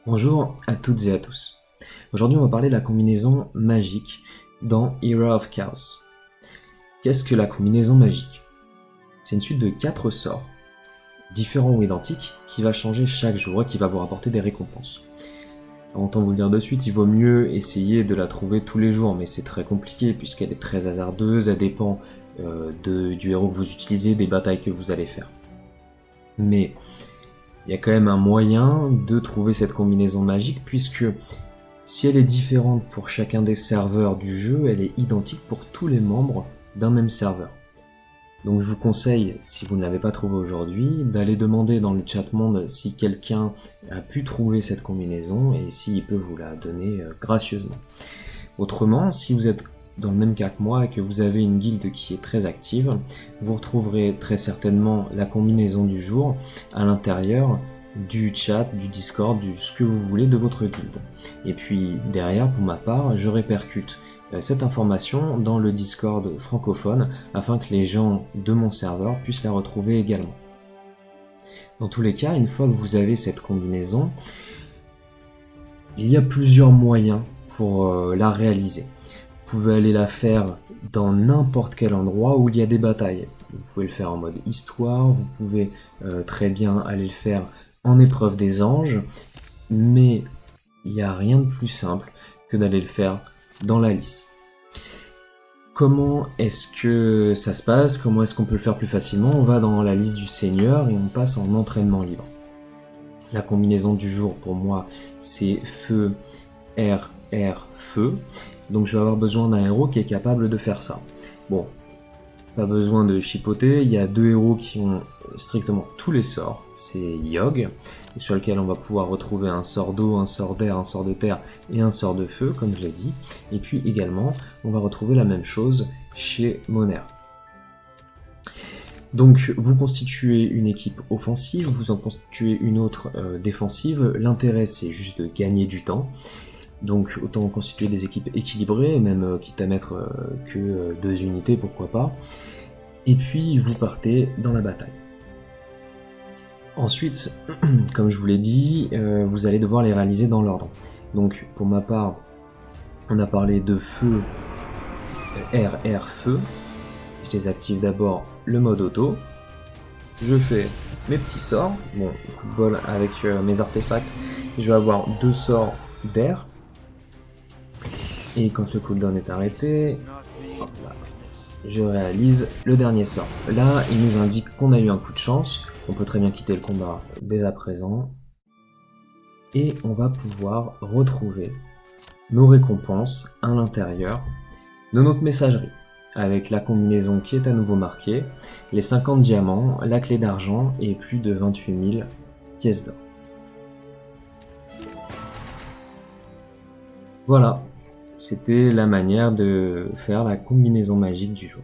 Bonjour à toutes et à tous. Aujourd'hui, on va parler de la combinaison magique dans Era of Chaos. Qu'est-ce que la combinaison magique? C'est une suite de 4 sorts, différents ou identiques, qui va changer chaque jour et qui va vous rapporter des récompenses. Autant vous le dire de suite, il vaut mieux essayer de la trouver tous les jours, mais c'est très compliqué puisqu'elle est très hasardeuse, elle dépend du héros que vous utilisez, des batailles que vous allez faire. Mais il y a quand même un moyen de trouver cette combinaison magique puisque si elle est différente pour chacun des serveurs du jeu, elle est identique pour tous les membres d'un même serveur. Donc je vous conseille, si vous ne l'avez pas trouvé aujourd'hui, d'aller demander dans le chat monde si quelqu'un a pu trouver cette combinaison et s'il peut vous la donner gracieusement. Autrement, si vous êtes dans le même cas que moi et que vous avez une guilde qui est très active, vous retrouverez très certainement la combinaison du jour à l'intérieur du chat, du Discord, du ce que vous voulez de votre guilde. Et puis derrière, pour ma part, je répercute cette information dans le Discord francophone afin que les gens de mon serveur puissent la retrouver également. Dans tous les cas, une fois que vous avez cette combinaison, il y a plusieurs moyens pour la réaliser. Vous pouvez aller la faire dans n'importe quel endroit où il y a des batailles. Vous pouvez le faire en mode histoire, vous pouvez très bien aller le faire en épreuve des anges, mais il n'y a rien de plus simple que d'aller le faire dans la liste. Comment est-ce que ça se passe? Comment est-ce qu'on peut le faire plus facilement? On va dans la liste du seigneur et on passe en entraînement libre. La combinaison du jour pour moi c'est feu, air, air, feu. Donc je vais avoir besoin d'un héros qui est capable de faire ça. Bon, pas besoin de chipoter, il y a deux héros qui ont strictement tous les sorts. C'est Yogg, sur lequel on va pouvoir retrouver un sort d'eau, un sort d'air, un sort de terre et un sort de feu, comme je l'ai dit. Et puis également, on va retrouver la même chose chez Moner. Donc vous constituez une équipe offensive, vous en constituez une autre défensive. L'intérêt c'est juste de gagner du temps. Donc autant constituer des équipes équilibrées, même quitte à mettre que 2 unités, pourquoi pas. Et puis vous partez dans la bataille. Ensuite, comme je vous l'ai dit, vous allez devoir les réaliser dans l'ordre. Donc pour ma part, on a parlé de feu, air, air, feu. Je désactive d'abord le mode auto. Je fais mes petits sorts. Bon, coup de bol avec mes artefacts, je vais avoir 2 sorts d'air. Et quand le cooldown est arrêté, hop là, je réalise le dernier sort. Là, il nous indique qu'on a eu un coup de chance. On peut très bien quitter le combat dès à présent. Et on va pouvoir retrouver nos récompenses à l'intérieur de notre messagerie. Avec la combinaison qui est à nouveau marquée, les 50 diamants, la clé d'argent et plus de 28 000 pièces d'or. Voilà. C'était la manière de faire la combinaison magique du jour.